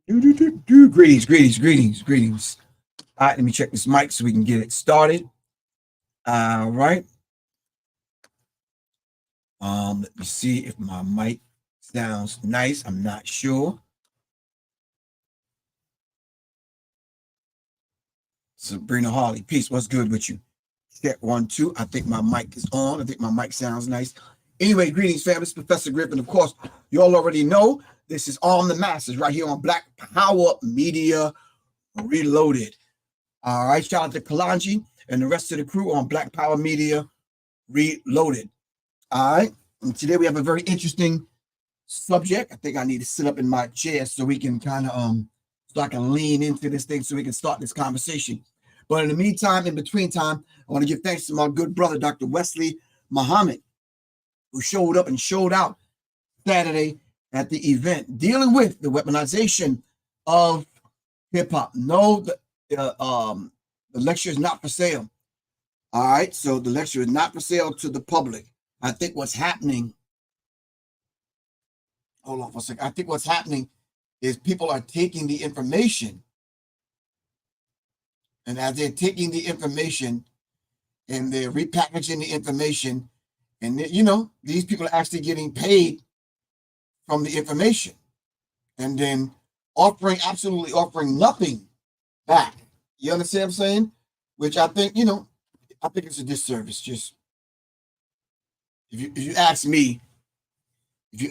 Greetings, greetings, greetings, greetings. All right, let me check this mic so we can get it started. All right. Let me see if my mic sounds nice. I'm not sure. Sabrina Harley, peace. What's good with you? Check 1, 2. I think my mic is on. I think my mic sounds nice. Anyway, greetings, fam. This is Professor Griff, and of course, you all already know this is On the Masses right here on Black Power Media Reloaded. All right, shout out to Kalanji and the rest of the crew on Black Power Media Reloaded. All right, and today we have a very interesting subject. I think I need to sit up in my chair so we can kind of so I can lean into this thing so we can start this conversation. But in the meantime, in between time, I want to give thanks to my good brother, Dr. Wesley Muhammad, who showed up and showed out Saturday at the event dealing with the weaponization of hip-hop. No, the lecture is not for sale. All right, so the lecture is not for sale to the public. I think what's happening, hold on for a second. I think what's happening is people are taking the information, and as they're taking the information and they're repackaging the information, and you know, these people are actually getting paid from the information and then absolutely offering nothing back. You understand what I'm saying? Which I think, you know, I think it's a disservice. Just if you ask me,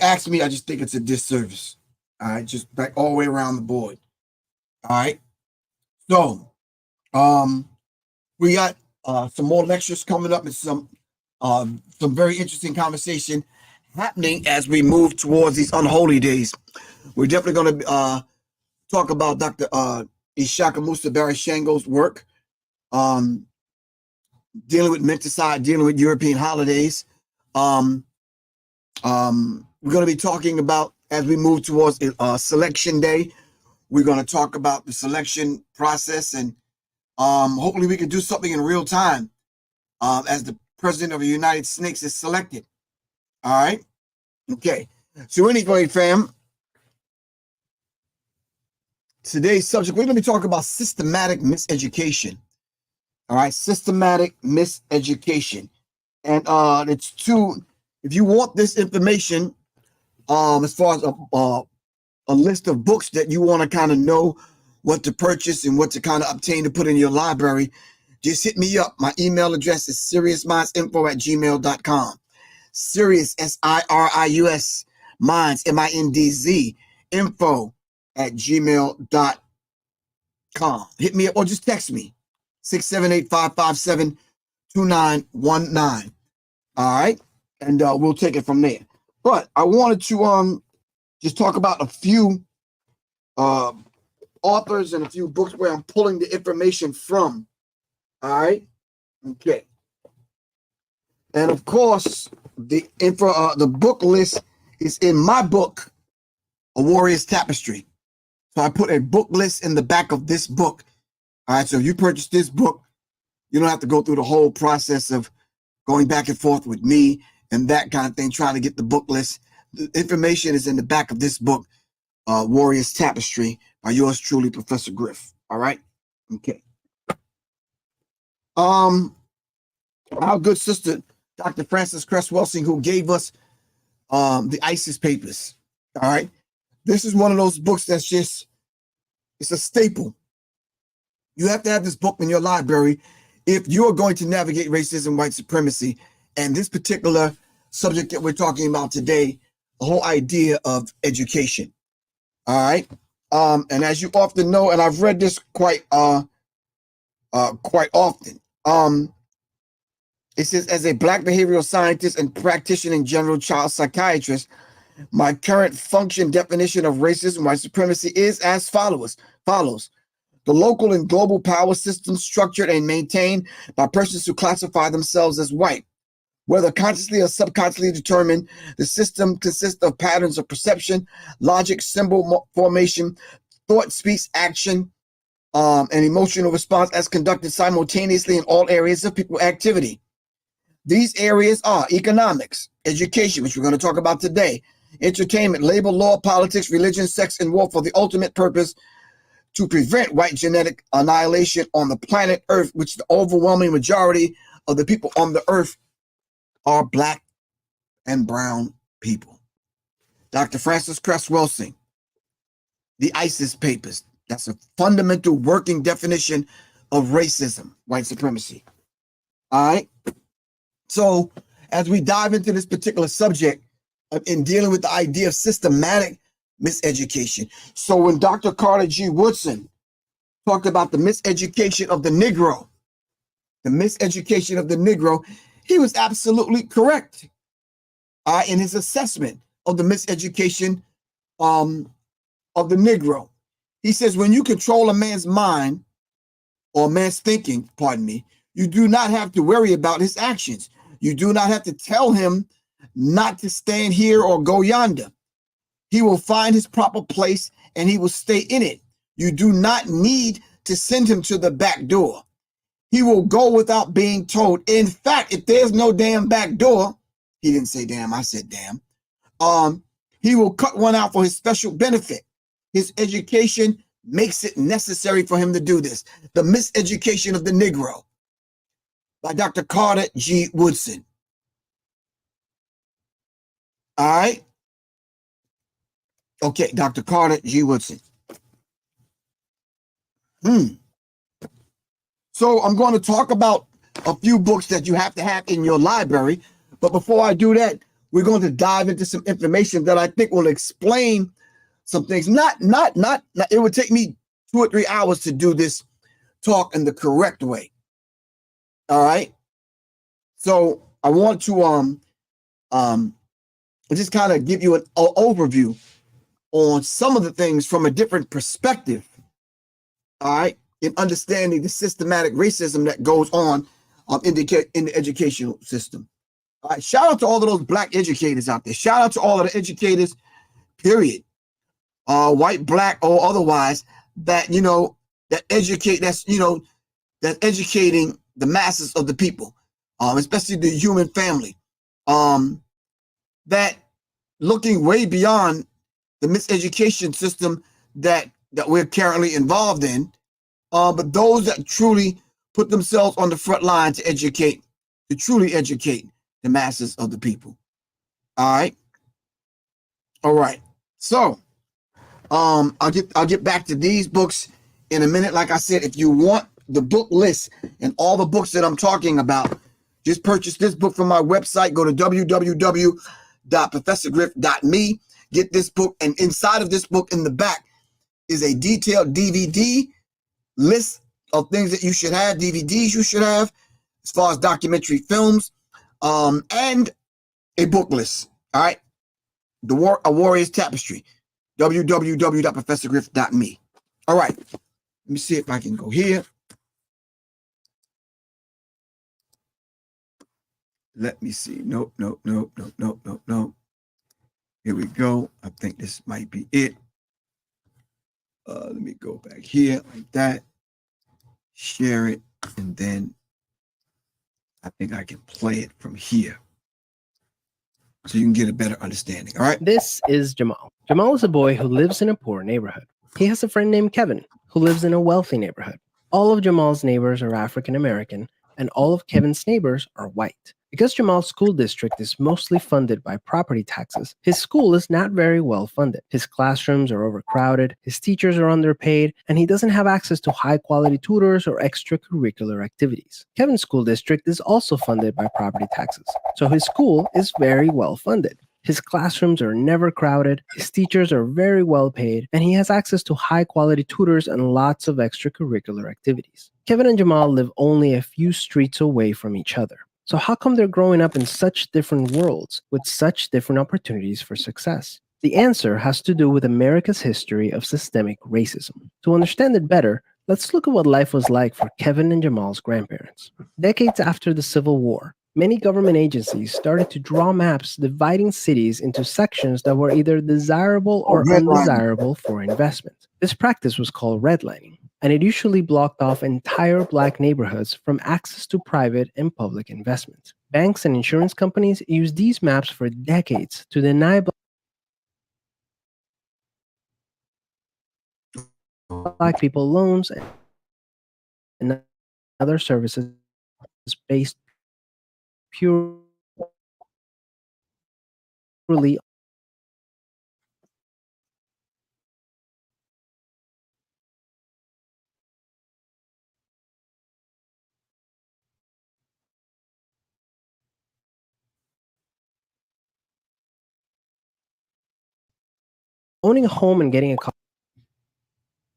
I just think it's a disservice. All right, just like all the way around the board. All right. So we got some more lectures coming up and some very interesting conversation happening as we move towards these unholy days. We're definitely going to talk about Dr. Ishaka Musa Barashango's work, dealing with menticide, dealing with European holidays. We're going to be talking about, as we move towards selection day, we're going to talk about the selection process, and hopefully we can do something in real time as the president of the United Snakes is selected. All right. Okay. So anyway, fam, today's subject, we're going to be talking about systematic miseducation. All right. Systematic miseducation. And it's two, if you want this information, as far as a list of books that you want to kind of know what to purchase and what to kind of obtain to put in your library, just hit me up. My email address is seriousmindsinfo@gmail.com. Serious, SIRIUS, minds, MINDZ, info@gmail.com. Hit me up or just text me, 678-557-2919. All right, and we'll take it from there. But I wanted to just talk about a few authors and a few books where I'm pulling the information from. All right, okay. And of course, the book list is in my book, A Warrior's Tapestry. So I put a book list in the back of this book. All right, so if you purchase this book, you don't have to go through the whole process of going back and forth with me and that kind of thing, trying to get the book list. The information is in the back of this book, Warrior's Tapestry, by yours truly, Professor Griff. All right, okay. Our good sister, Dr. Frances Cress Welsing, who gave us the ISIS papers. All right. This is one of those books that's just, it's a staple. You have to have this book in your library if you're going to navigate racism, white supremacy, and this particular subject that we're talking about today, the whole idea of education. All right. And as you often know, and I've read this quite often, it says, as a Black behavioral scientist and practitioner in general child psychiatrist, my current function definition of racism, white supremacy is as follows. The local and global power systems structured and maintained by persons who classify themselves as white. Whether consciously or subconsciously determined, the system consists of patterns of perception, logic, symbol formation, thought, speech, action, and emotional response as conducted simultaneously in all areas of people activity. These areas are economics, education, which we're going to talk about today, entertainment, labor, law, politics, religion, sex, and war, for the ultimate purpose to prevent white genetic annihilation on the planet Earth, which the overwhelming majority of the people on the earth are black and brown people. Dr. Francis Cress Welsing, the ISIS Papers. That's a fundamental working definition of racism, white supremacy. All right. So as we dive into this particular subject in dealing with the idea of systematic miseducation. So when Dr. Carter G. Woodson talked about the miseducation of the Negro, he was absolutely correct in his assessment of the miseducation of the Negro. He says, when you control a man's mind or a man's thinking, pardon me, you do not have to worry about his actions. You do not have to tell him not to stand here or go yonder. He will find his proper place and he will stay in it. You do not need to send him to the back door. He will go without being told. In fact, if there's no damn back door, he didn't say damn, I said damn. He will cut one out for his special benefit. His education makes it necessary for him to do this. The Miseducation of the Negro by Dr. Carter G. Woodson. All right. Okay, Dr. Carter G. Woodson. So I'm going to talk about a few books that you have to have in your library. But before I do that, we're going to dive into some information that I think will explain some things. Not it would take me 2 or 3 hours to do this talk in the correct way. All right. So I want to just kind of give you an overview on some of the things from a different perspective. All right. In understanding the systematic racism that goes on in the educational system. All right. Shout out to all of those black educators out there. Shout out to all of the educators, period. White, black, or otherwise, that, that educate, that's educating the masses of the people, especially the human family, that looking way beyond the miseducation system that we're currently involved in, but those that truly put themselves on the front line to truly educate the masses of the people. All right. All right. So, I'll get back to these books in a minute. Like I said, if you want the book list and all the books that I'm talking about, just purchase this book from my website. Go to www.professorgriff.me. Get this book, and inside of this book in the back is a detailed DVD list of things that you should have, DVDs you should have, as far as documentary films, and a book list. All right. A Warrior's Tapestry. www.professorgriff.me. All right. Let me see if I can go here. Let me see. Nope. Here we go. I think this might be it. Let me go back here like that. Share it. And then I think I can play it from here, so you can get a better understanding. All right. This is Jamal. Jamal is a boy who lives in a poor neighborhood. He has a friend named Kevin who lives in a wealthy neighborhood. All of Jamal's neighbors are African American, and all of Kevin's neighbors are white. Because Jamal's school district is mostly funded by property taxes, his school is not very well funded. His classrooms are overcrowded, his teachers are underpaid, and he doesn't have access to high-quality tutors or extracurricular activities. Kevin's school district is also funded by property taxes, so his school is very well funded. His classrooms are never crowded, his teachers are very well paid, and he has access to high-quality tutors and lots of extracurricular activities. Kevin and Jamal live only a few streets away from each other. So how come they're growing up in such different worlds with such different opportunities for success? The answer has to do with America's history of systemic racism. To understand it better, let's look at what life was like for Kevin and Jamal's grandparents. Decades after the Civil War, many government agencies started to draw maps dividing cities into sections that were either desirable or undesirable for investment. This practice was called redlining, and it usually blocked off entire black neighborhoods from access to private and public investment. Banks and insurance companies used these maps for decades to deny Black people loans and other services based purely owning a home and getting a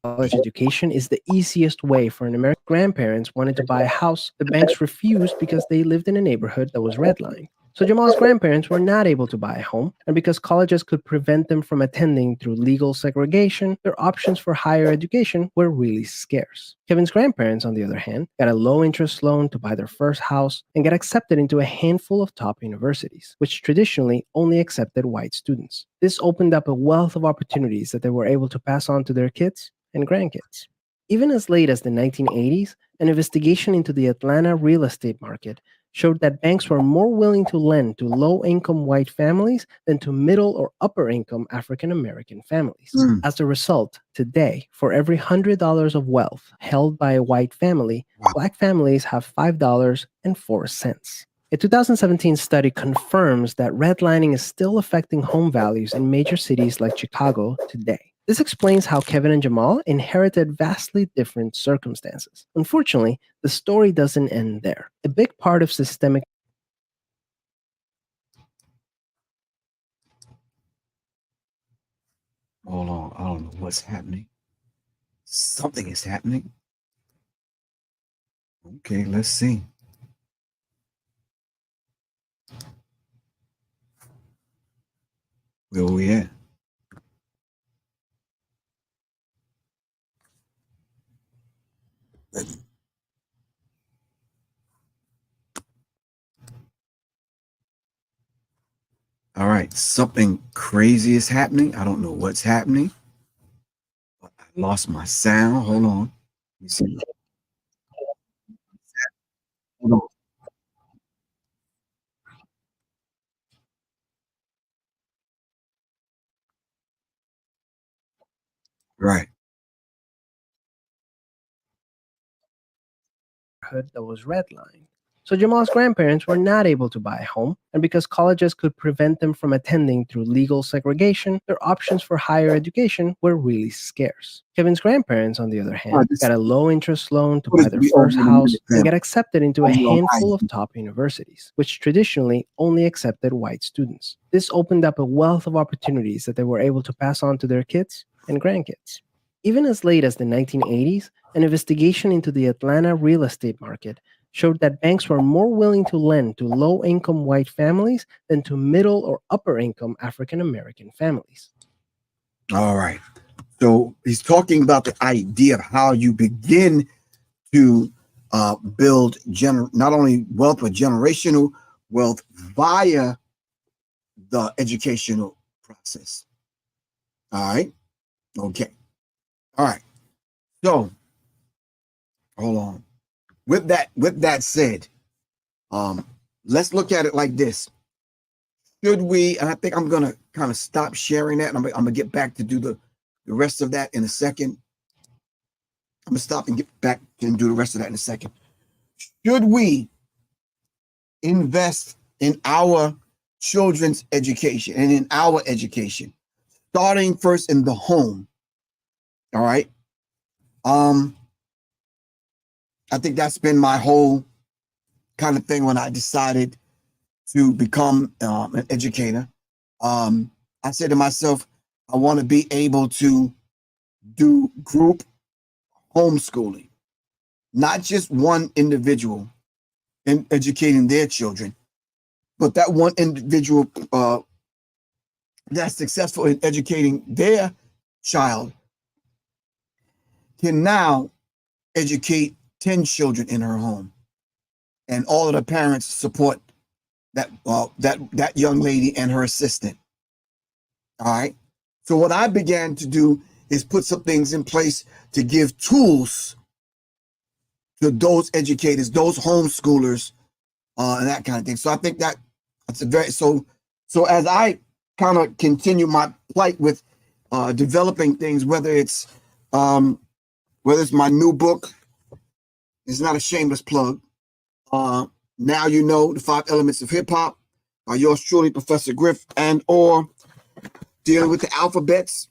college education is the easiest way for an American. Grandparents wanted to buy a house. The banks refused because they lived in a neighborhood that was redlined. So Jamal's grandparents were not able to buy a home, and because colleges could prevent them from attending through legal segregation, their options for higher education were really scarce. Kevin's grandparents, on the other hand, got a low-interest loan to buy their first house and get accepted into a handful of top universities, which traditionally only accepted white students. This opened up a wealth of opportunities that they were able to pass on to their kids and grandkids. Even as late as the 1980s, an investigation into the Atlanta real estate market showed that banks were more willing to lend to low-income white families than to middle or upper-income African-American families. As a result, today, for every $100 of wealth held by a white family, Black families have $5.04. A 2017 study confirms that redlining is still affecting home values in major cities like Chicago today. This explains how Kevin and Jamal inherited vastly different circumstances. Unfortunately, the story doesn't end there. A big part of systemic Hold on. I don't know what's happening. Something is happening. Okay, let's see. Where we at? All right, something crazy is happening. I don't know what's happening. I lost my sound. Hold on. Let me see. Hold on. Right. neighborhood that was redlined. So Jamal's grandparents were not able to buy a home, and because colleges could prevent them from attending through legal segregation, their options for higher education were really scarce. Kevin's grandparents, on the other hand, got a low-interest loan to buy their first house and get accepted into a handful of top universities, which traditionally only accepted white students. This opened up a wealth of opportunities that they were able to pass on to their kids and grandkids. Even as late as the 1980s, an investigation into the Atlanta real estate market showed that banks were more willing to lend to low-income white families than to middle or upper-income African-American families. All right. So he's talking about the idea of how you begin to build not only wealth, but generational wealth via the educational process. All right. Okay. All right. So hold on. With that said, let's look at it like this. Should we, and I think I'm gonna kind of stop sharing that, and I'm gonna get back to do the rest of that in a second. I'm gonna stop and get back and do the rest of that in a second. Should we invest in our children's education and in our education, starting first in the home? All right. I think that's been my whole kind of thing when I decided to become an educator. I said to myself, I want to be able to do group homeschooling, not just one individual in educating their children, but that one individual that's successful in educating their child can now educate 10 children in her home, and all of the parents support that young lady and her assistant. All right. So what I began to do is put some things in place to give tools to those educators, those homeschoolers, and that kind of thing. So I think that's a very so as I kind of continue my plight with developing things, whether it's my new book, it's not a shameless plug. Now you know the 5 elements of hip hop by yours truly, Professor Griff, and or dealing with the alphabets.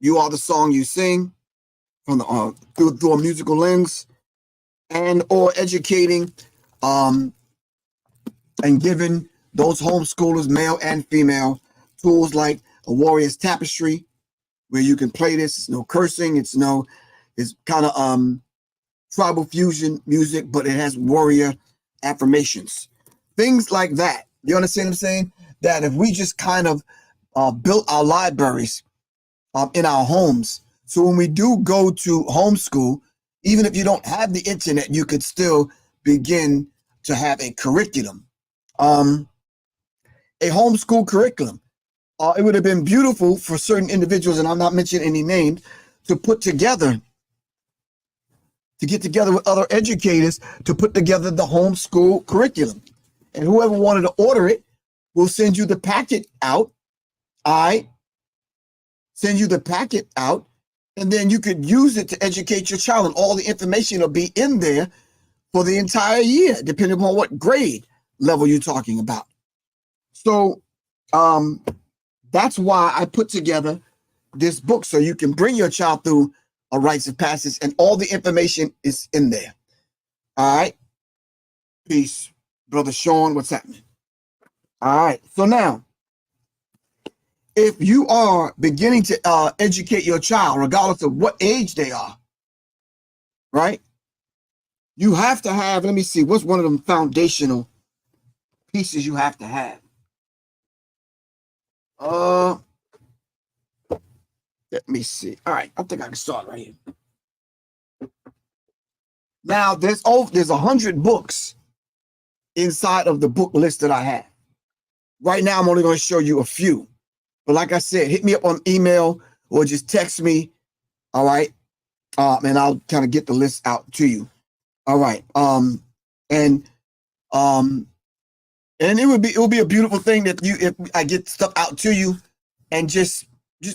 You are the song you sing from the through a musical lens, and or educating and giving those homeschoolers, male and female, tools like a warrior's tapestry, where you can play this. It's no cursing. It's kind of tribal fusion music, but it has warrior affirmations, things like that. You understand what I'm saying? That if we just kind of built our libraries in our homes, so when we do go to homeschool, even if you don't have the internet, you could still begin to have a curriculum, a homeschool curriculum. It would have been beautiful for certain individuals, and I'm not mentioning any names, to get together with other educators to put together the homeschool curriculum. And whoever wanted to order it will send you the packet out. I send you the packet out, and then you could use it to educate your child, and all the information will be in there for the entire year, depending upon what grade level you're talking about. So that's why I put together this book, so you can bring your child through a rites of passage, and all the information is in there. All right. Peace, Brother Sean. What's happening? All right. So now, if you are beginning to educate your child, regardless of what age they are, right? You have to have, let me see, what's one of them foundational pieces you have to have? Let me see. All right, I think I can start right here. Now, there's 100 books inside of the book list that I have. Right now, I'm only going to show you a few. But like I said, hit me up on email or just text me. All right. And I'll kind of get the list out to you. All right. And it will be a beautiful thing that if I get stuff out to you, and just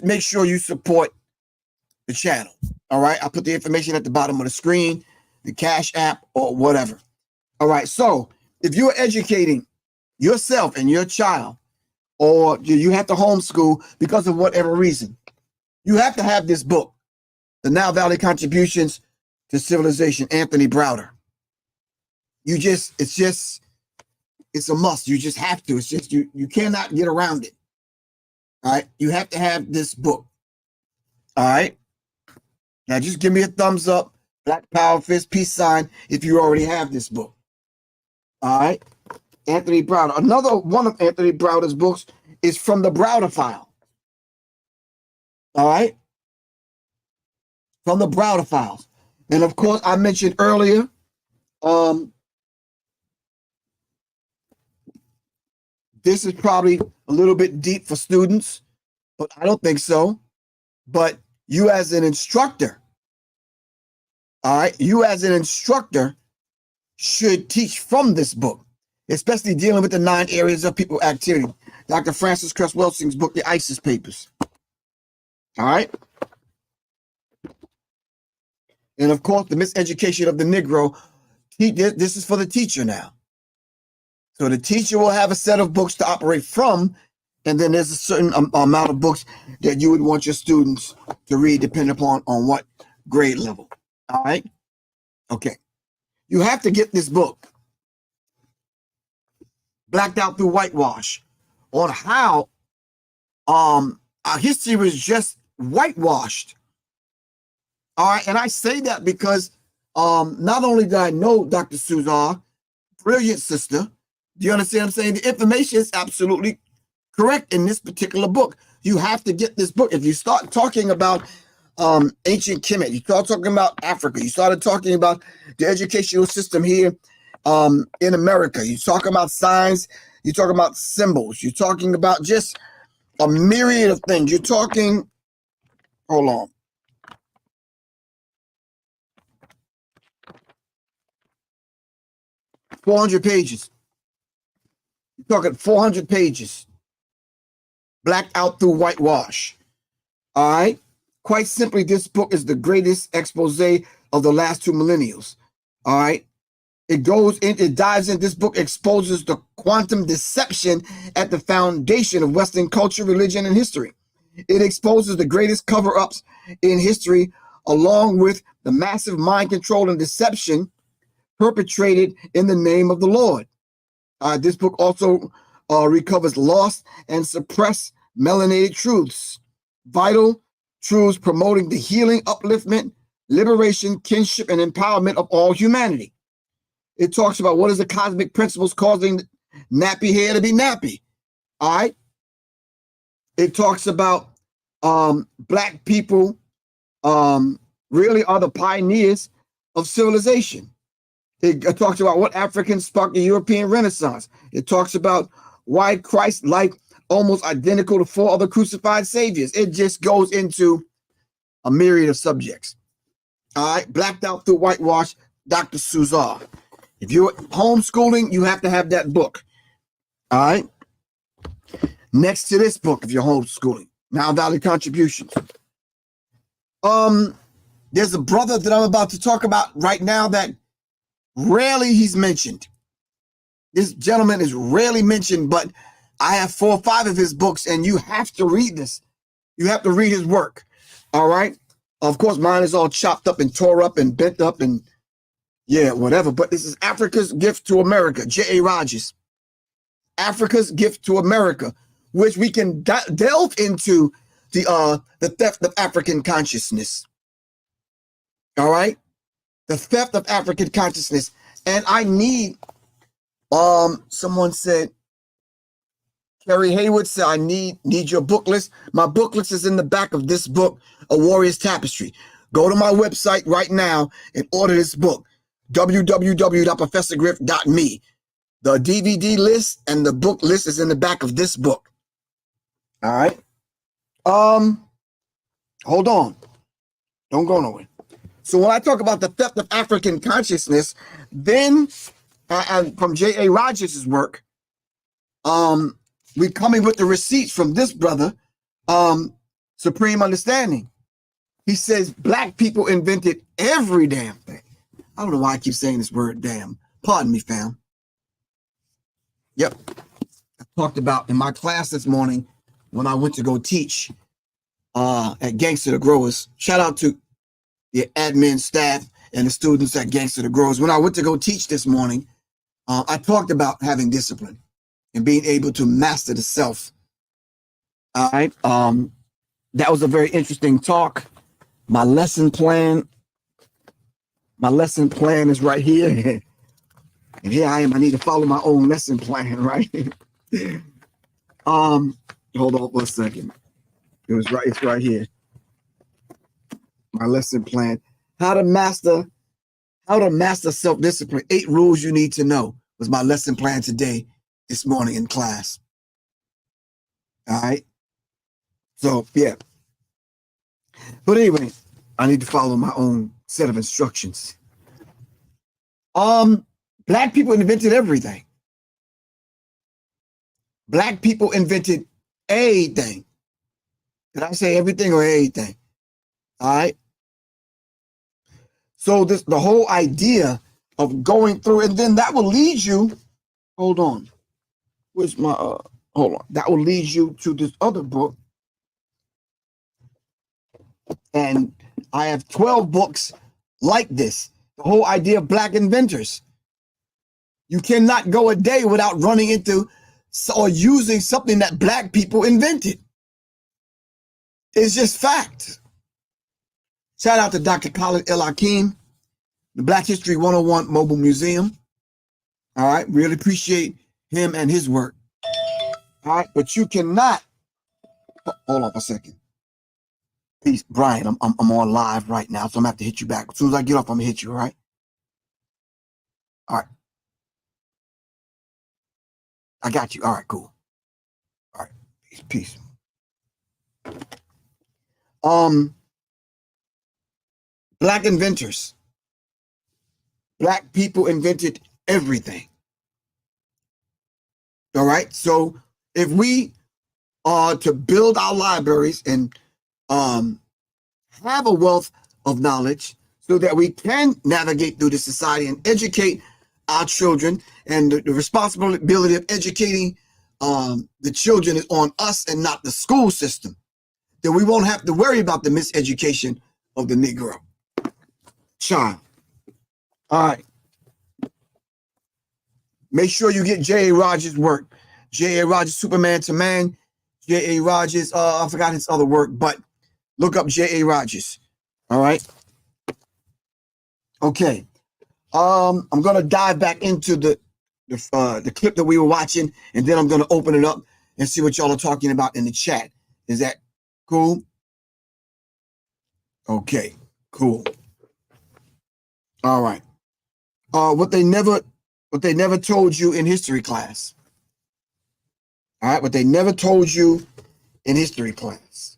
make sure you support the channel. All right. I'll put the information at the bottom of the screen, the Cash App or whatever. All right. So if you're educating yourself and your child, or you have to homeschool because of whatever reason, you have to have this book, The Nile Valley Contributions to Civilization, Anthony Browder. It's a must. You just have to. It's just, you cannot get around it. All right. You have to have this book. All right. Now just give me a thumbs up, Black Power Fist, peace sign, if you already have this book. All right. Anthony Browder. Another one of Anthony Browder's books is From the Browder File. All right. From the Browder Files. And of course, I mentioned earlier, this is probably a little bit deep for students, but I don't think so. But you as an instructor, all right, you as an instructor should teach from this book, especially dealing with the 9 areas of people activity. Dr. Francis Cress Welsing's book, The ISIS Papers. All right. And of course, the miseducation of the Negro. This is for the teacher now. So the teacher will have a set of books to operate from, and then there's a certain amount of books that you would want your students to read, depending upon what grade level. All right. Okay. You have to get this book, Blacked Out Through Whitewash, on how our history was just whitewashed. All right. And I say that because not only did I know Dr. Suzar, brilliant sister, do you understand what I'm saying? The information is absolutely correct in this particular book. You have to get this book. If you start talking about ancient Kemet, you start talking about Africa, you started talking about the educational system here in America, you talk about signs, you talk about symbols, you're talking about just a myriad of things. You're talking, hold on. 400 pages. You're talking 400 pages. Blacked out through whitewash. All right. Quite simply, this book is the greatest expose of the last 2 millennials. All right. It dives in. This book exposes the quantum deception at the foundation of Western culture, religion, and history. It exposes the greatest cover-ups in history, along with the massive mind control and deception perpetrated in the name of the Lord. This book also recovers lost and suppressed melanated truths, vital truths promoting the healing, upliftment, liberation, kinship, and empowerment of all humanity. It talks about what is the cosmic principles causing nappy hair to be nappy. All right. It talks about Black people really are the pioneers of civilization. It talks about what Africans sparked the European Renaissance. It talks about why Christ's life almost identical to 4 other crucified saviors. It just goes into a myriad of subjects. All right, blacked out through whitewash, Dr. Suzar. If you're homeschooling, you have to have that book. All right. Next to this book, if you're homeschooling, Now Valley Contributions. There's a brother that I'm about to talk about right now that rarely he's mentioned. This gentleman is rarely mentioned, but I have 4 or 5 of his books, and you have to read this. You have to read his work. All right. Of course, mine is all chopped up and tore up and bent up and yeah, whatever. But this is Africa's Gift to America, J.A. Rogers. Africa's Gift to America, which we can delve into the theft of African consciousness. All right. The theft of African consciousness. And I need, someone said, Kerry Haywood said, I need your book list. My book list is in the back of this book, A Warrior's Tapestry. Go to my website right now and order this book, www.professorgriff.me. The DVD list and the book list is in the back of this book. All right. Hold on. Don't go nowhere. So when I talk about the theft of African consciousness, then and from J.A. Rogers' work, we're coming with the receipts from this brother, Supreme Understanding. He says Black people invented every damn thing. I don't know why I keep saying this word damn. Pardon me, fam. Yep. I talked about in my class this morning when I went to go teach at Gangster the Growers. Shout out to the admin staff and the students at Gangster the Growers. When I went to go teach this morning, I talked about having discipline and being able to master the self. All right. That was a very interesting talk. My lesson plan is right here. And here I am. I need to follow my own lesson plan, right? Hold on for a second. It's right here. My lesson plan. How to master self-discipline. 8 rules you need to know was my lesson plan today, this morning in class. All right. So yeah. But anyway, I need to follow my own set of instructions. Black people invented everything. Black people invented everything. Did I say everything or anything? All right. So the whole idea of going through, and then that will lead you. Hold on. Where's my hold on. That will lead you to this other book. And I have 12 books like this. The whole idea of Black inventors. You cannot go a day without running into or using something that Black people invented. It's just fact. Shout out to Dr. Khalid El Hakim, the Black History 101 Mobile Museum. All right, really appreciate him and his work. All right, but you cannot. Hold on for a second. Peace, Brian. I'm on live right now, so I'm gonna have to hit you back. As soon as I get off, I'm gonna hit you. All right. All right. I got you. All right, cool. All right, peace. Black inventors. Black people invented everything. All right. So if we are to build our libraries and have a wealth of knowledge so that we can navigate through the society and educate our children, and the responsibility of educating the children is on us and not the school system, then we won't have to worry about the miseducation of the Negro child. All right. Make sure you get J.A. Rogers' work. J.A. Rogers, Superman to Man. J.A. Rogers, I forgot his other work, but look up J.A. Rogers. All right. Okay. I'm gonna dive back into the clip that we were watching, and then I'm gonna open it up and see what y'all are talking about in the chat. Is that cool? Okay, cool. All right. What they never told you in history class. All right, what they never told you in history class.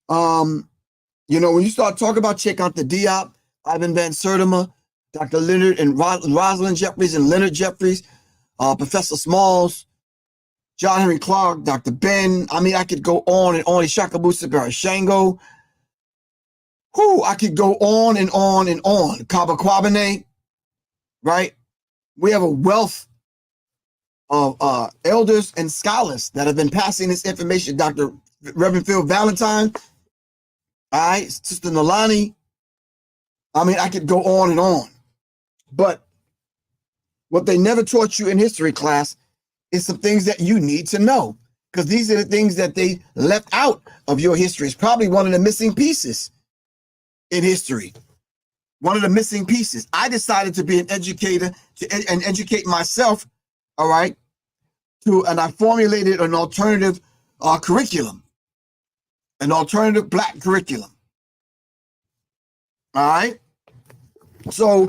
You know, when you start talking about, check out the Diop, Ivan Van Sertima, Dr. Leonard and Rosalind Jeffries and Leonard Jeffries, Professor Smalls, John Henry Clark, Dr. Ben. I mean, I could go on and on. Ishakabusa Barashango. I could go on and on and on. Kaba Kwabene, right? We have a wealth of elders and scholars that have been passing this information. Dr. Reverend Phil Valentine, all right, Sister Nalani. I mean, I could go on and on. But what they never taught you in history class is some things that you need to know, because these are the things that they left out of your history. It's probably one of the missing pieces in history. One of the missing pieces. I decided to be an educator and educate myself, all right, and I formulated an alternative curriculum, an alternative Black curriculum. All right. So,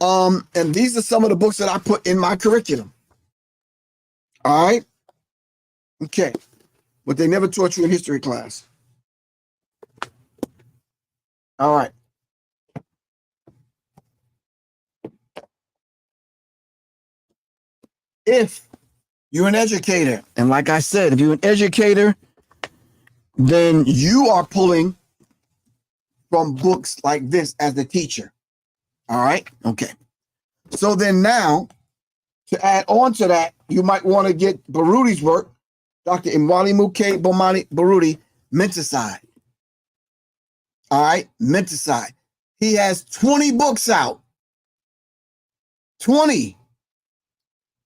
and these are some of the books that I put in my curriculum. All right. Okay. But they never taught you in history class. All right. If you're an educator, and like I said, if you're an educator, then you are pulling from books like this as the teacher. All right. Okay. So then now, to add on to that, you might want to get Baruti's work, Dr. Imwali Muke Bomani Baruti, Menticide. All right. Menticide. He has 20 books out. 20.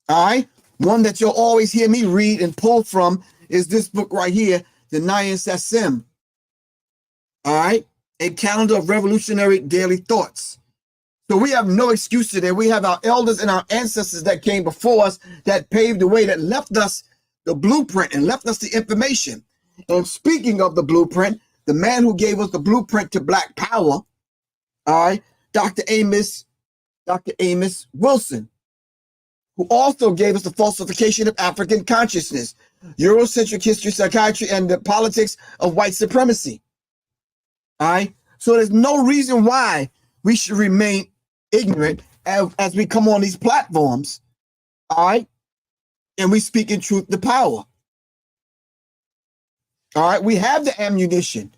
All right. One that you'll always hear me read and pull from is this book right here, the Nayan Sassim. All right. A calendar of revolutionary daily thoughts. So we have no excuse today. We have our elders and our ancestors that came before us that paved the way, that left us the blueprint and left us the information. And speaking of the blueprint, the man who gave us the blueprint to Black Power, all right, Dr. Amos Wilson, who also gave us the falsification of African consciousness, Eurocentric history, psychiatry, and the politics of white supremacy. All right. So there's no reason why we should remain ignorant as we come on these platforms. All right. And we speak in truth to power. All right. We have the ammunition.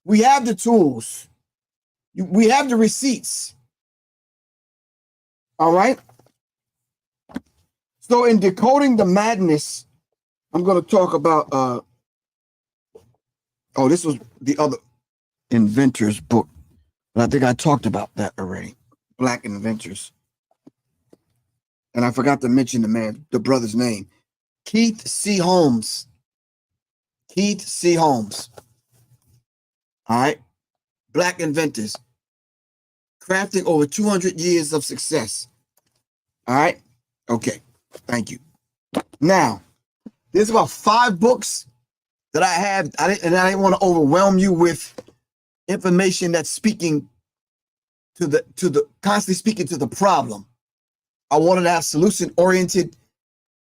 We have the tools. We have the receipts. All right. So in Decoding the Madness, I'm going to talk about, this was the other Inventors book, but I think I talked about that already. Black Inventors. And I forgot to mention the brother's name. Keith C. Holmes. Keith C. Holmes. All right. Black Inventors. Crafting over 200 years of success. All right. Okay. Thank you. Now, there's about 5 books that I have, and I didn't want to overwhelm you with information that's speaking to the constantly speaking to the problem. I wanted to have solution-oriented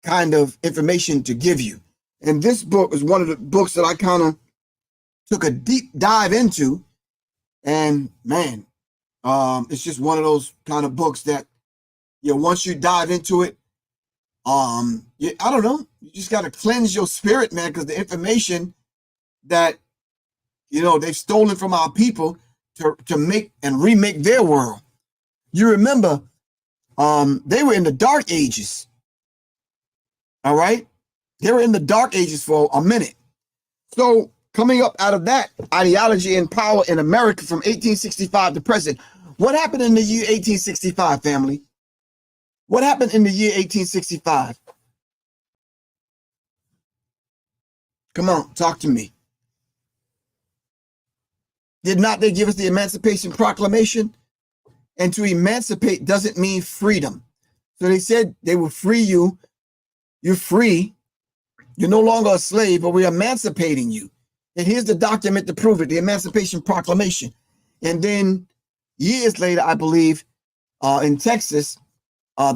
kind of information to give you. And this book is one of the books that I kind of took a deep dive into. And man, it's just one of those kind of books that, once you dive into it, I don't know. You just got to cleanse your spirit, man, because the information that, they've stolen from our people to make and remake their world. You remember, they were in the dark ages. All right. They were in the dark ages for a minute. So coming up out of that ideology and power in America from 1865 to present, what happened in the year 1865, family? What happened in the year 1865? Come on, talk to me. Did not they give us the Emancipation Proclamation? And to emancipate doesn't mean freedom. So they said they will free you. You're free. You're no longer a slave, but we're emancipating you. And here's the document to prove it, the Emancipation Proclamation. And then years later, I believe, in Texas,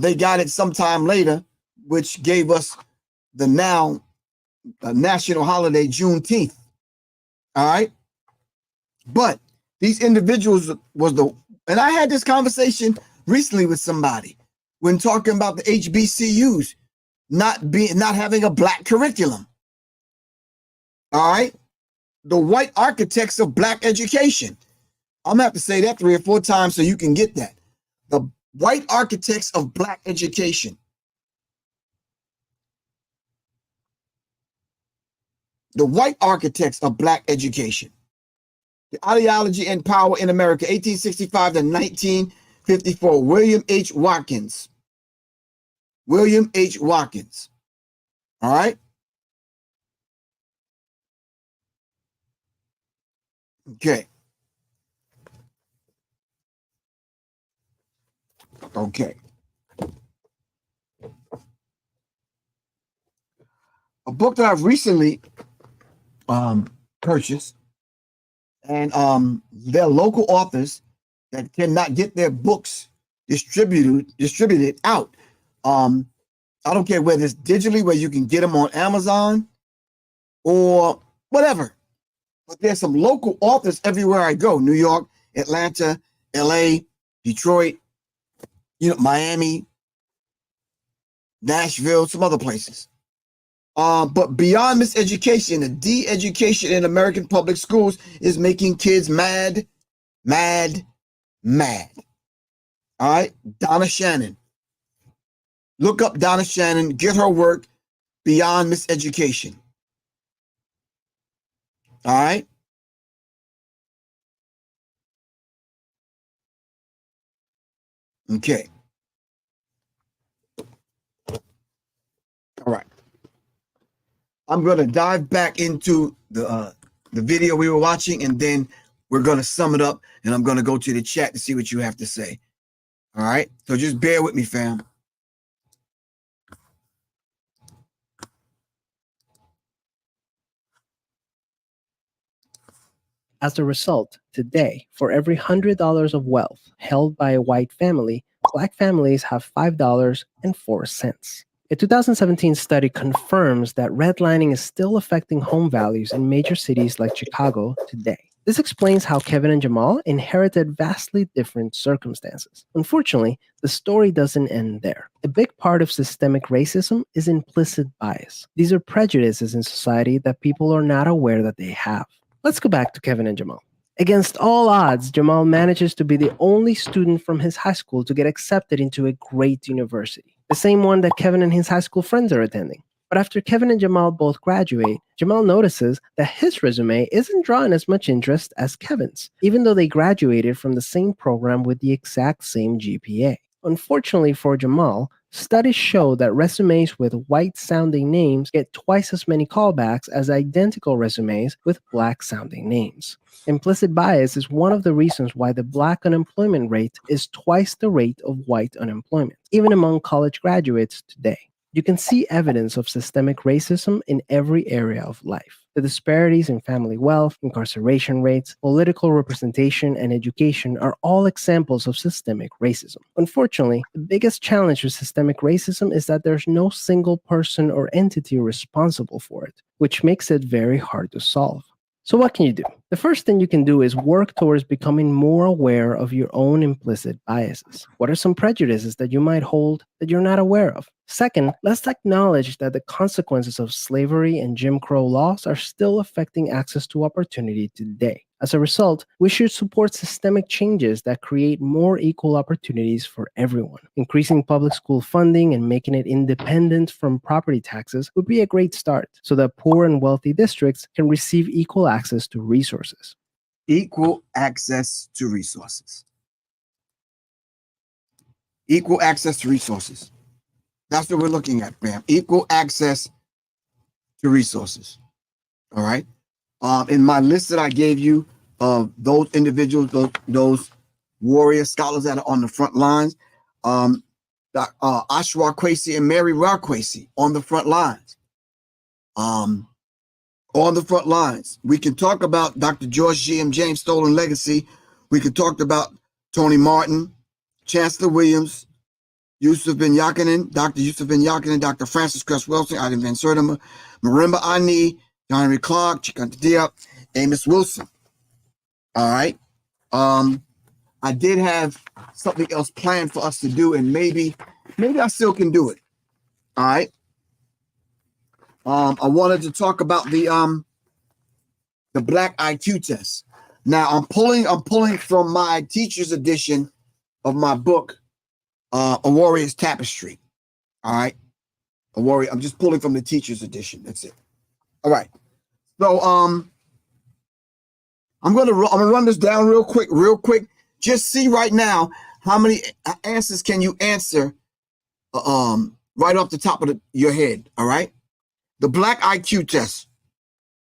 they got it sometime later, which gave us the now national holiday, Juneteenth. All right. But these individuals and I had this conversation recently with somebody when talking about the HBCUs not having a black curriculum. All right. The white architects of black education. I'm gonna have to say that 3 or 4 times so you can get that. The white architects of black education. The white architects of black education. The ideology and power in America, 1865 to 1954. William H. Watkins. William H. Watkins. All right. Okay. Okay. A book that I've recently purchased, and they're local authors that cannot get their books distributed out. I don't care whether it's digitally, where you can get them on Amazon or whatever. But there's some local authors everywhere I go. New York, Atlanta, LA, Detroit, Miami, Nashville, some other places. But beyond miseducation, the de-education in American public schools is making kids mad, mad, mad. All right, Donna Shannon. Look up Donna Shannon, get her work, Beyond Miseducation. All right. Okay. All right. I'm going to dive back into the video we were watching, and then we're going to sum it up, and I'm going to go to the chat to see what you have to say. All right. So just bear with me, fam. As a result, today, for every $100 of wealth held by a white family, black families have $5.04. A 2017 study confirms that redlining is still affecting home values in major cities like Chicago today. This explains how Kevin and Jamal inherited vastly different circumstances. Unfortunately, the story doesn't end there. A big part of systemic racism is implicit bias. These are prejudices in society that people are not aware that they have. Let's go back to Kevin and Jamal. Against all odds, Jamal manages to be the only student from his high school to get accepted into a great university, the same one that Kevin and his high school friends are attending. But after Kevin and Jamal both graduate, Jamal notices that his resume isn't drawing as much interest as Kevin's, even though they graduated from the same program with the exact same GPA. Unfortunately for Jamal, studies show that resumes with white-sounding names get twice as many callbacks as identical resumes with black-sounding names. Implicit bias is one of the reasons why the black unemployment rate is twice the rate of white unemployment, even among college graduates today. You can see evidence of systemic racism in every area of life. The disparities in family wealth, incarceration rates, political representation, and education are all examples of systemic racism. Unfortunately, the biggest challenge with systemic racism is that there's no single person or entity responsible for it, which makes it very hard to solve. So what can you do? The first thing you can do is work towards becoming more aware of your own implicit biases. What are some prejudices that you might hold that you're not aware of? Second, let's acknowledge that the consequences of slavery and Jim Crow laws are still affecting access to opportunity today. As a result, we should support systemic changes that create more equal opportunities for everyone. Increasing public school funding and making it independent from property taxes would be a great start so that poor and wealthy districts can receive equal access to resources. Equal access to resources. Equal access to resources. That's what we're looking at, fam. Equal access to resources. All right. In my list that I gave you of those individuals, those warrior scholars that are on the front lines, Ashwa Kwesi and Mary Ra Kwesi on the front lines. On the front lines. We can talk about Dr. George G.M. James' Stolen Legacy. We can talk about Tony Martin, Chancellor Williams, Yusuf bin Yakinen, Dr. Yusuf bin Yakinen, Dr. Francis Cress Wilson, Ivan Van Sertima, Marimba Ani, John Henry Clark, Chikanta Diop, Amos Wilson. All right. I did have something else planned for us to do, and maybe I still can do it. All right. I wanted to talk about the Black IQ test. Now I'm pulling from my teacher's edition of my book, A Warrior's Tapestry. All right. A warrior. I'm just pulling from the teacher's edition. That's it. All right. So I'm gonna run this down real quick. Just see right now how many answers can you answer right off the top of your head. All right. The Black IQ test.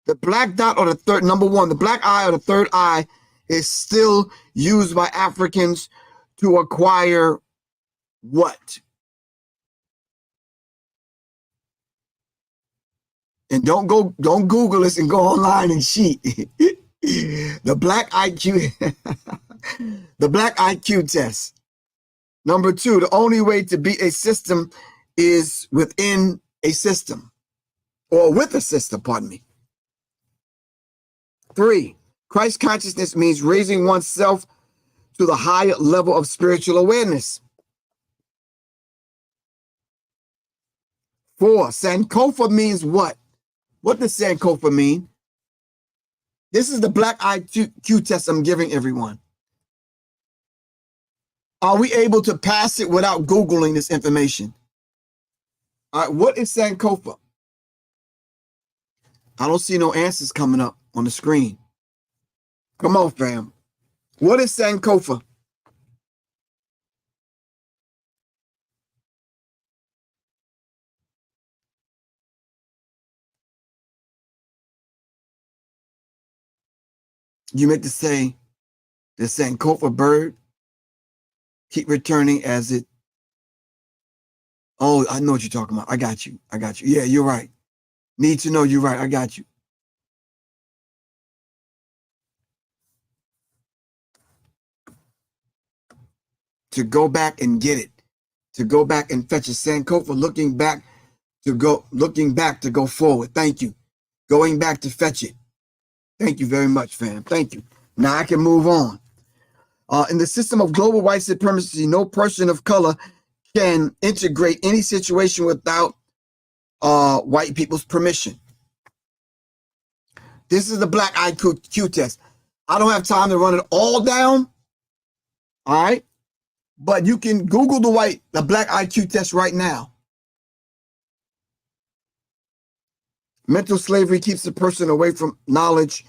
The black dot or the third, number one, the black eye or the third eye is still used by Africans to acquire what? And don't Google this and go online and cheat. The Black IQ, the Black IQ test. Number two, the only way to beat a system is within a system, or with a system, pardon me. 3, Christ consciousness means raising oneself to the higher level of spiritual awareness. 4, Sankofa means what? What does Sankofa mean? This is the Black IQ test I'm giving everyone. Are we able to pass it without Googling this information? All right, what is Sankofa? I don't see no answers coming up on the screen. Come on, fam. What is Sankofa? You meant to say the Sankofa bird keep returning as it. Oh, I know what you're talking about. I got you. Yeah, you're right. Need to know, you're right. I got you. To go back and get it. To go back and fetch a Sankofa, looking back to go forward. Thank you. Going back to fetch it. Thank you very much, fam. Thank you. Now I can move on. In the system of global white supremacy, no person of color can integrate any situation without white people's permission. This is the Black IQ test. I don't have time to run it all down. All right. But you can Google the Black IQ test right now. Mental slavery keeps the person away from knowledge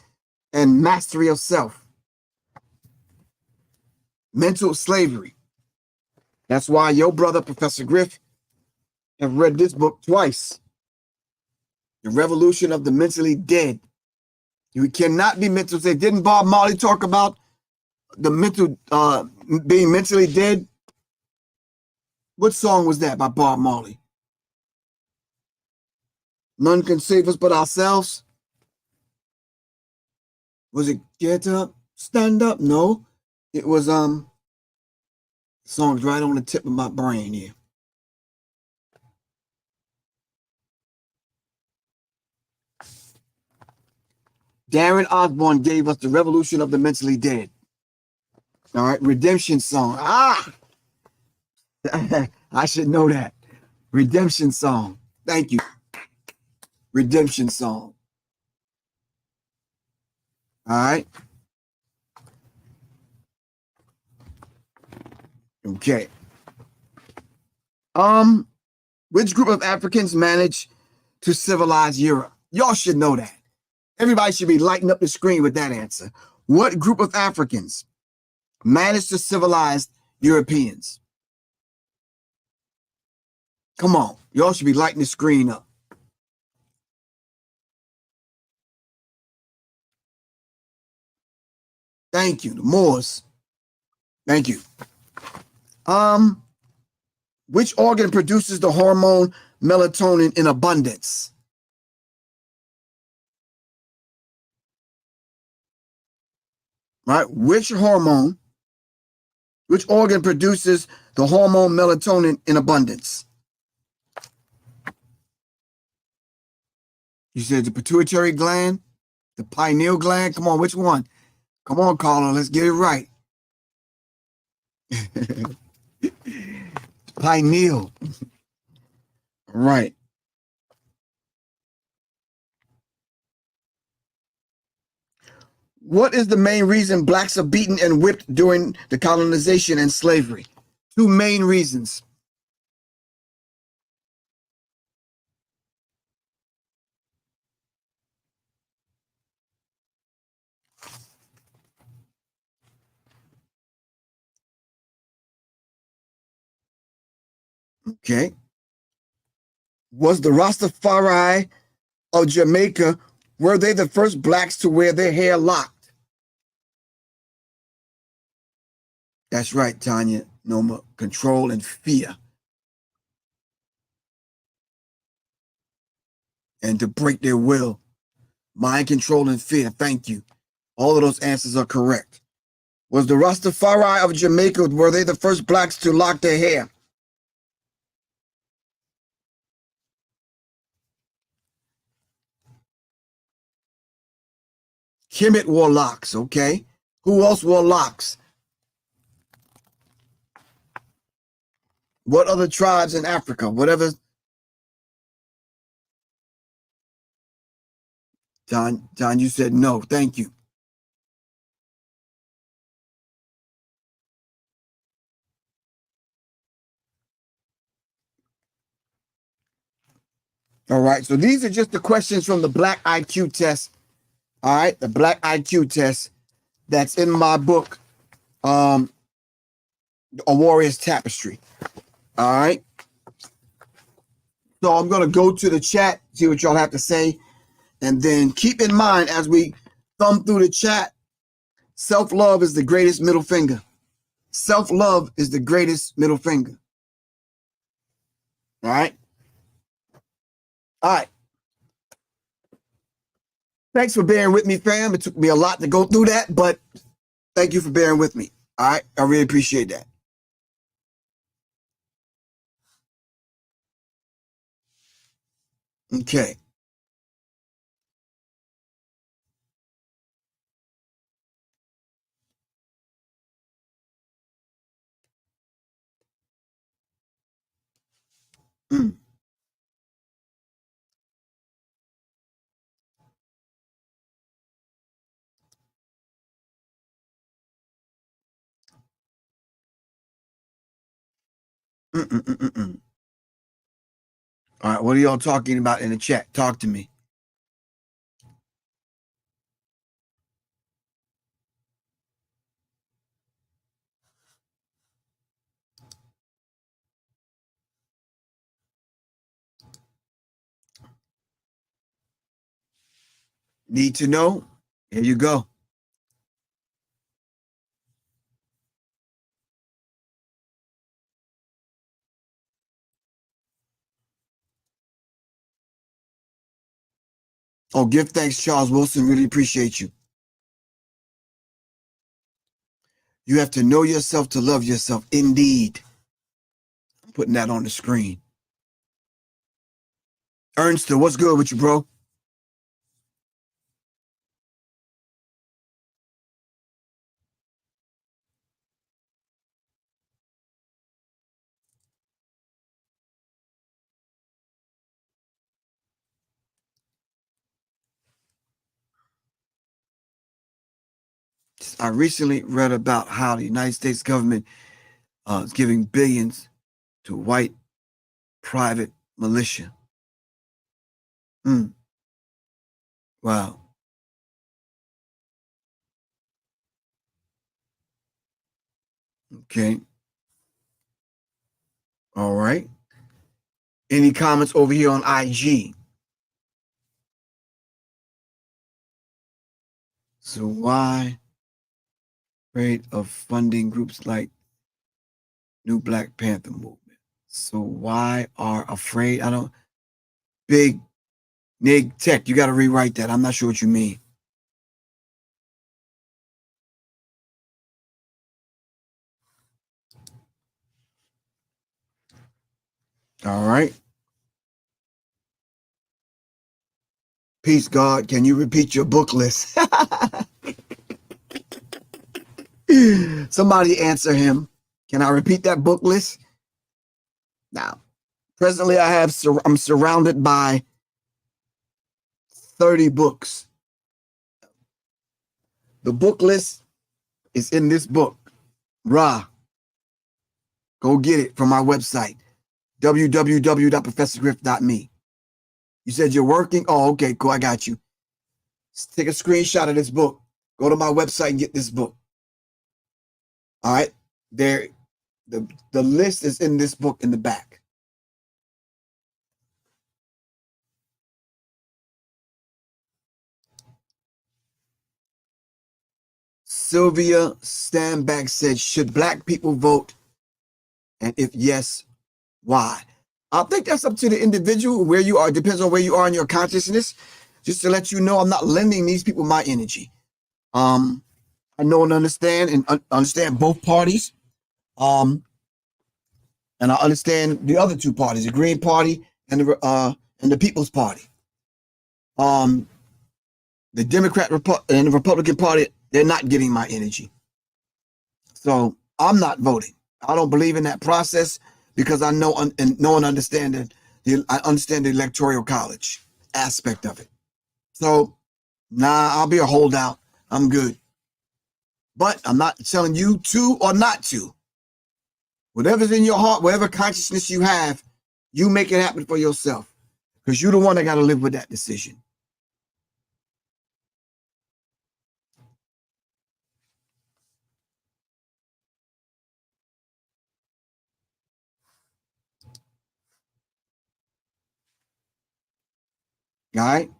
and mastery of self. Mental slavery. That's why your brother, Professor Griff, have read this book twice. The Revolution of the Mentally Dead. You cannot be mentally dead. Didn't Bob Marley talk about the being mentally dead? What song was that by Bob Marley? None can save us but ourselves. Was it Get Up, Stand Up? No. It was song's right on the tip of my brain here. Darren Osborne gave us the Revolution of the Mentally Dead. All right, Redemption Song. Ah, I should know that. Redemption Song. Thank you. Redemption Song. All right. Okay. Which group of Africans managed to civilize Europe? Y'all should know that. Everybody should be lighting up the screen with that answer. What group of Africans managed to civilize Europeans? Come on. Y'all should be lighting the screen up. Thank you. The Moors. Thank you. Which organ produces the hormone melatonin in abundance? Right? Which organ produces the hormone melatonin in abundance? You said the pituitary gland, the pineal gland. Come on, which one? Come on, Carla, let's get it right. Pineal. Right. What is the main reason blacks are beaten and whipped during the colonization and slavery? Two main reasons. Okay. Was the Rastafari of Jamaica, were they the first blacks to wear their hair locked? That's right, Tanya. Noma. Control and fear. And to break their will. Mind control and fear. Thank you. All of those answers are correct. Was the Rastafari of Jamaica, were they the first blacks to lock their hair? Kemet wore locks, okay. Who else wore locks? What other tribes in Africa? Whatever. John, you said no. Thank you. All right, so these are just the questions from the Black IQ test. All right, the Black IQ test that's in my book, A Warrior's Tapestry. All right. So I'm going to go to the chat, see what y'all have to say. And then keep in mind, as we thumb through the chat, self-love is the greatest middle finger. Self-love is the greatest middle finger. All right. All right. Thanks for bearing with me, fam. It took me a lot to go through that, but thank you for bearing with me. All right. I really appreciate that. Okay. Mm. Mm-mm-mm-mm. All right. What are y'all talking about in the chat? Talk to me. Need to know? Here you go. Oh, give thanks, Charles Wilson. Really appreciate you. You have to know yourself to love yourself. Indeed. I'm putting that on the screen. Ernst, what's good with you, bro? I recently read about how the United States government is giving billions to white private militia. Wow. Okay. All right. Any comments over here on IG? So why afraid of funding groups like New Black Panther movement? So why are afraid? I don't. Big Nig Tech. You got to rewrite that. I'm not sure what you mean. All right. Peace, God. Can you repeat your book list? Somebody answer him. Can I repeat that book list? Now, presently I'm surrounded by 30 books. The book list is in this book. Ra. Go get it from my website, www.professorgriff.me. You said you're working? Oh, okay, cool. I got you. Take a screenshot of this book. Go to my website and get this book. All right. There, the list is in this book in the back. Sylvia Standback said, should black people vote? And if yes, why? I think that's up to the individual, where you are. It depends on where you are in your consciousness. Just to let you know, I'm not lending these people my energy. I know and understand both parties. And I understand the other two parties, the Green Party and the People's Party. The Democrat and the Republican Party, they're not getting my energy. So I'm not voting. I don't believe in that process because I know and understand I understand the Electoral College aspect of it. So I'll be a holdout. I'm good. But I'm not telling you to or not to. Whatever's in your heart, whatever consciousness you have, you make it happen for yourself. Because you're the one that got to live with that decision. All right?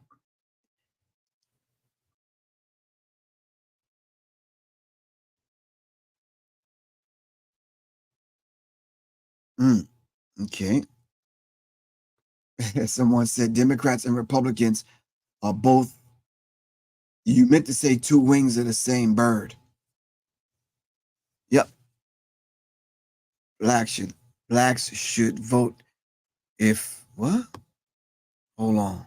Okay. Someone said Democrats and Republicans are both, you meant to say two wings of the same bird. Yep. Blacks should vote if, what? Hold on.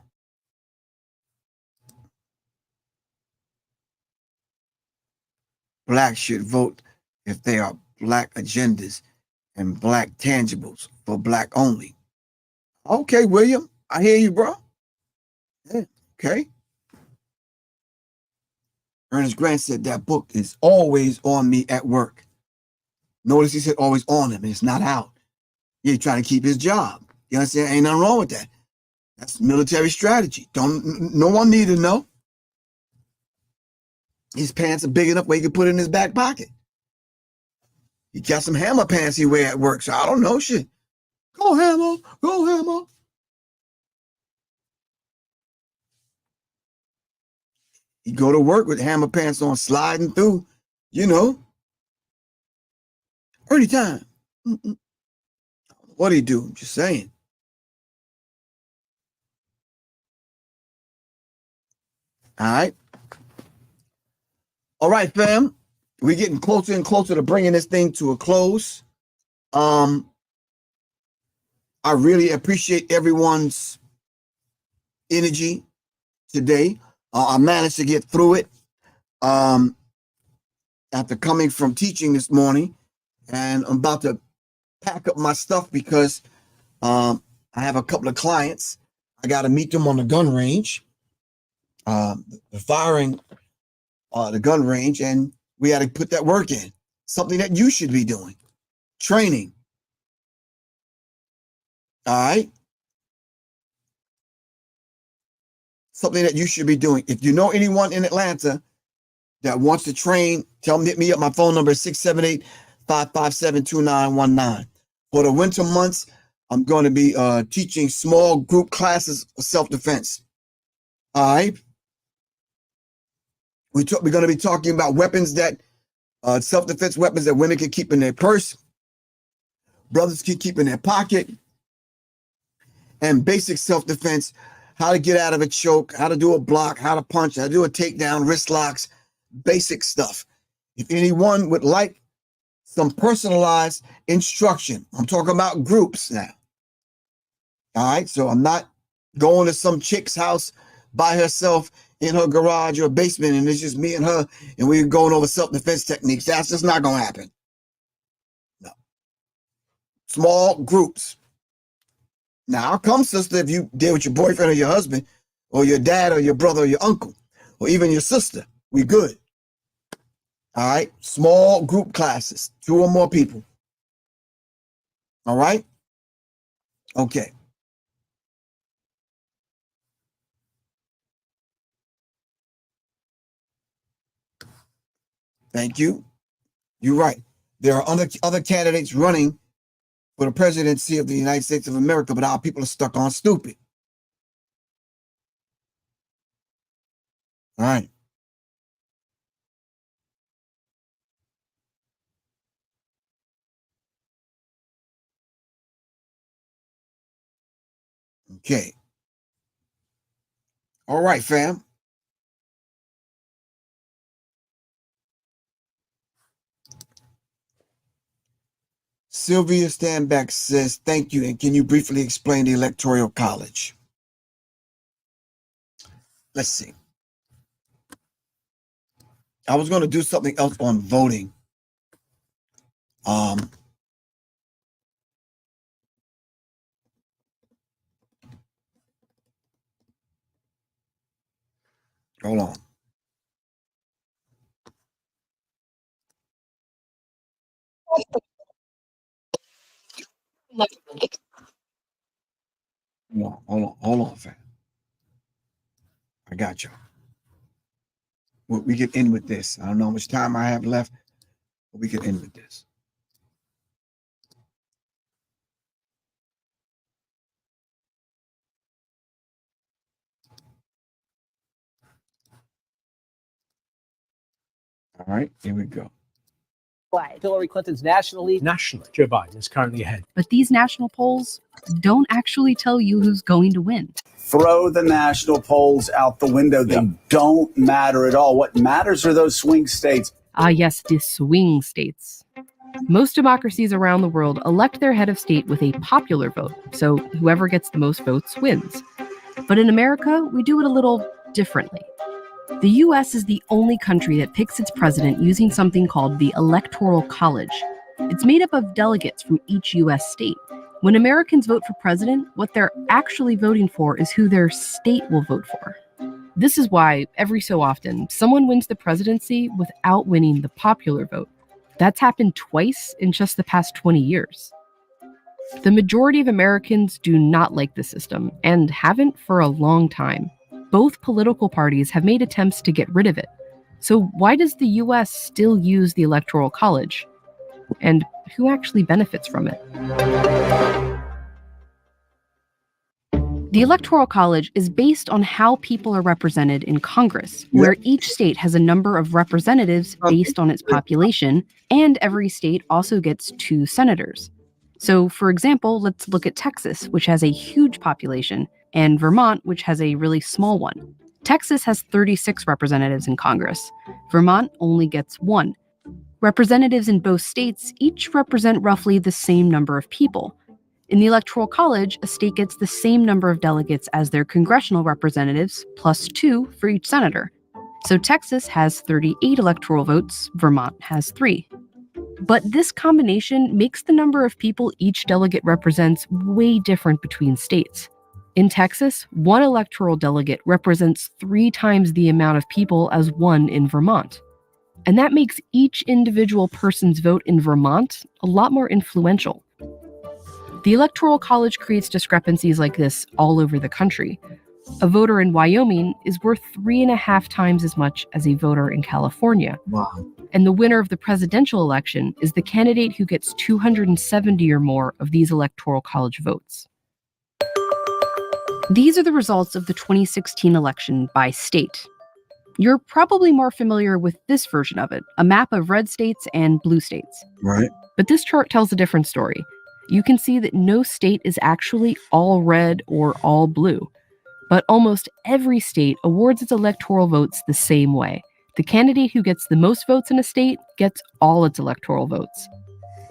Blacks should vote if they are black agendas and black tangibles for black only. Okay, William, I hear you, bro. Yeah, okay. Ernest Grant said that book is always on me at work. Notice he said always on him, and it's not out. He's trying to keep his job. You understand? Ain't nothing wrong with that. That's military strategy. No one need to know. His pants are big enough where he can put it in his back pocket. He got some hammer pants he wear at work, so I don't know shit. Go hammer, go hammer. He go to work with hammer pants on, sliding through, early time. What do he do? I'm just saying. All right. All right, fam. We're getting closer and closer to bringing this thing to a close. I really appreciate everyone's energy today. I managed to get through it after coming from teaching this morning, and I'm about to pack up my stuff because I have a couple of clients. I got to meet them on the gun range, the gun range, and We got to put that work in. Something that you should be doing. Training. All right? Something that you should be doing. If you know anyone in Atlanta that wants to train, tell them to hit me up. My phone number is 678-557-2919. For the winter months, I'm going to be teaching small group classes of self-defense. All right? We're going to be talking about weapons that, self-defense weapons that women can keep in their purse, brothers can keep in their pocket, and basic self-defense, how to get out of a choke, how to do a block, how to punch, how to do a takedown, wrist locks, basic stuff. If anyone would like some personalized instruction, I'm talking about groups now. All right, so I'm not going to some chick's house by herself in her garage or basement and it's just me and her and we're going over self-defense techniques. That's just not going to happen. No. Small groups. Now, I'll come, sister, if you deal with your boyfriend or your husband or your dad or your brother or your uncle or even your sister. We good. All right. Small group classes, 2 or more people. All right. Okay. Thank you. You're right. There are other candidates running for the presidency of the United States of America, but our people are stuck on stupid. All right. Okay. All right, fam. Sylvia Standback says, thank you. And can you briefly explain the Electoral College? Let's see. I was going to do something else on voting. Hold on. Hold on, fam. I got you. We can end with this. I don't know how much time I have left, but we can end with this. All right, here we go. Hillary Clinton's nationally, Joe Biden is currently ahead. But these national polls don't actually tell you who's going to win. Throw the national polls out the window. They don't matter at all. What matters are those swing states. Yes, the swing states. Most democracies around the world elect their head of state with a popular vote, so whoever gets the most votes wins. But in America, we do it a little differently. The US is the only country that picks its president using something called the Electoral College. It's made up of delegates from each US state. When Americans vote for president, what they're actually voting for is who their state will vote for. This is why, every so often, someone wins the presidency without winning the popular vote. That's happened twice in just the past 20 years. The majority of Americans do not like the system, and haven't for a long time. Both political parties have made attempts to get rid of it. So why does the US still use the Electoral College? And who actually benefits from it? The Electoral College is based on how people are represented in Congress, where each state has a number of representatives based on its population, and every state also gets 2 senators. So, for example, let's look at Texas, which has a huge population, and Vermont, which has a really small one. Texas has 36 representatives in Congress. Vermont only gets 1. Representatives in both states each represent roughly the same number of people. In the Electoral College, a state gets the same number of delegates as their congressional representatives, plus 2 for each senator. So Texas has 38 electoral votes, Vermont has 3. But this combination makes the number of people each delegate represents way different between states. In Texas, 1 electoral delegate represents 3 times the amount of people as 1 in Vermont. And that makes each individual person's vote in Vermont a lot more influential. The Electoral College creates discrepancies like this all over the country. A voter in Wyoming is worth 3.5 times as much as a voter in California. Wow. And the winner of the presidential election is the candidate who gets 270 or more of these Electoral College votes. These are the results of the 2016 election by state. You're probably more familiar with this version of it, a map of red states and blue states. Right. But this chart tells a different story. You can see that no state is actually all red or all blue. But almost every state awards its electoral votes the same way. The candidate who gets the most votes in a state gets all its electoral votes.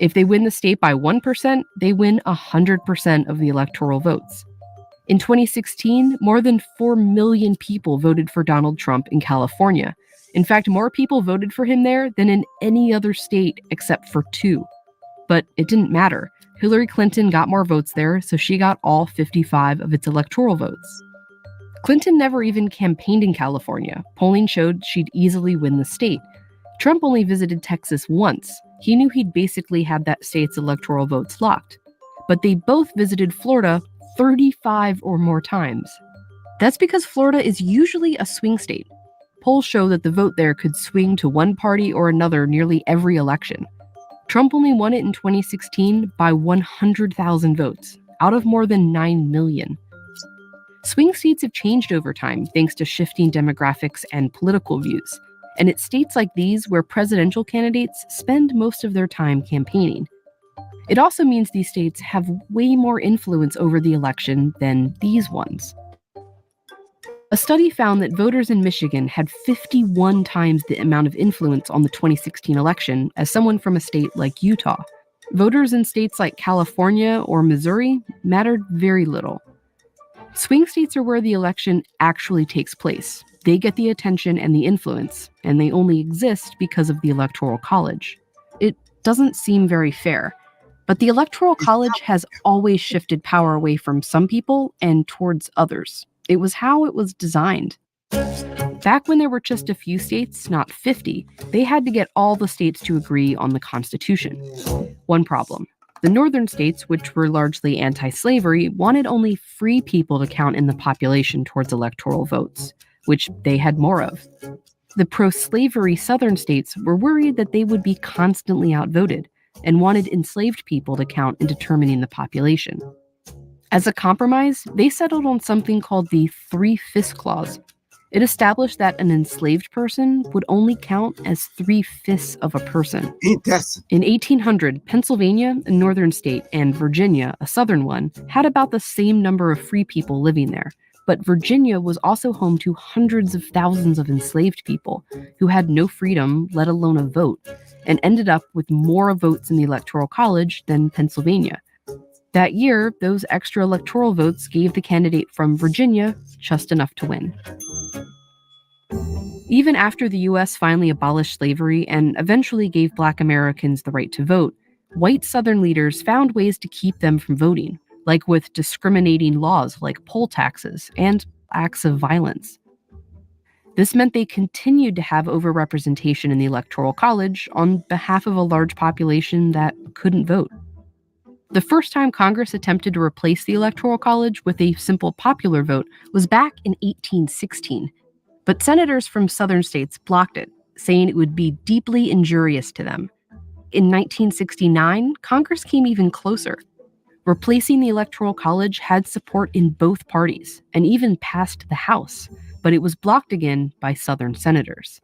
If they win the state by 1%, they win 100% of the electoral votes. In 2016, more than 4 million people voted for Donald Trump in California. In fact, more people voted for him there than in any other state except for 2. But it didn't matter. Hillary Clinton got more votes there, so she got all 55 of its electoral votes. Clinton never even campaigned in California. Polling showed she'd easily win the state. Trump only visited Texas once. He knew he'd basically had that state's electoral votes locked. But they both visited Florida 35 or more times. That's because Florida is usually a swing state. Polls show that the vote there could swing to one party or another nearly every election. Trump only won it in 2016 by 100,000 votes, out of more than 9 million. Swing states have changed over time thanks to shifting demographics and political views. And it's states like these where presidential candidates spend most of their time campaigning. It also means these states have way more influence over the election than these ones. A study found that voters in Michigan had 51 times the amount of influence on the 2016 election as someone from a state like Utah. Voters in states like California or Missouri mattered very little. Swing states are where the election actually takes place. They get the attention and the influence, and they only exist because of the Electoral College. It doesn't seem very fair, but the Electoral College has always shifted power away from some people and towards others. It was how it was designed. Back when there were just a few states, not 50, they had to get all the states to agree on the Constitution. One problem. The northern states, which were largely anti-slavery, wanted only free people to count in the population towards electoral votes, which they had more of. The pro-slavery southern states were worried that they would be constantly outvoted and wanted enslaved people to count in determining the population. As a compromise, they settled on something called the 3/5 Clause. It established that an enslaved person would only count as 3/5 of a person. In 1800, Pennsylvania, a northern state, and Virginia, a southern one, had about the same number of free people living there. But Virginia was also home to hundreds of thousands of enslaved people who had no freedom, let alone a vote, and ended up with more votes in the Electoral College than Pennsylvania. That year, those extra electoral votes gave the candidate from Virginia just enough to win. Even after the U.S. finally abolished slavery and eventually gave Black Americans the right to vote, white Southern leaders found ways to keep them from voting, like with discriminating laws like poll taxes and acts of violence. This meant they continued to have overrepresentation in the Electoral College on behalf of a large population that couldn't vote. The first time Congress attempted to replace the Electoral College with a simple popular vote was back in 1816. But senators from southern states blocked it, saying it would be deeply injurious to them. In 1969, Congress came even closer. Replacing the Electoral College had support in both parties and even passed the House, but it was blocked again by southern senators.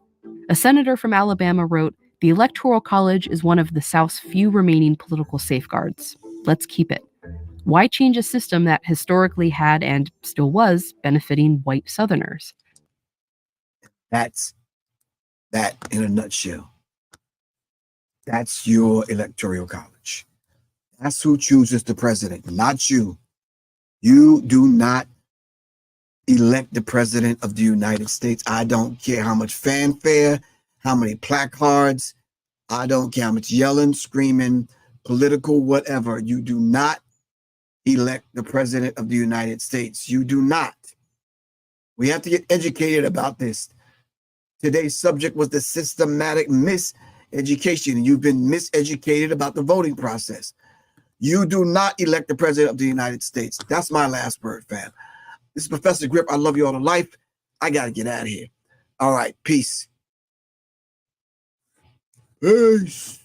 A senator from Alabama wrote, "The Electoral College is one of the South's few remaining political safeguards. Let's keep it. Why change a system that historically had and still was benefiting white Southerners?" That's that in a nutshell. That's your Electoral College. That's who chooses the president, not you. You do not elect the president of the United States. I don't care how much fanfare, how many placards, I don't care how much yelling, screaming, political, whatever. You do not elect the president of the United States. You do not. We have to get educated about this. Today's subject was the systematic miseducation. You've been miseducated about the voting process. You do not elect the president of the United States. That's my last word, fam. This is Professor Griff. I love you all to life. I got to get out of here. All right. Peace. Peace.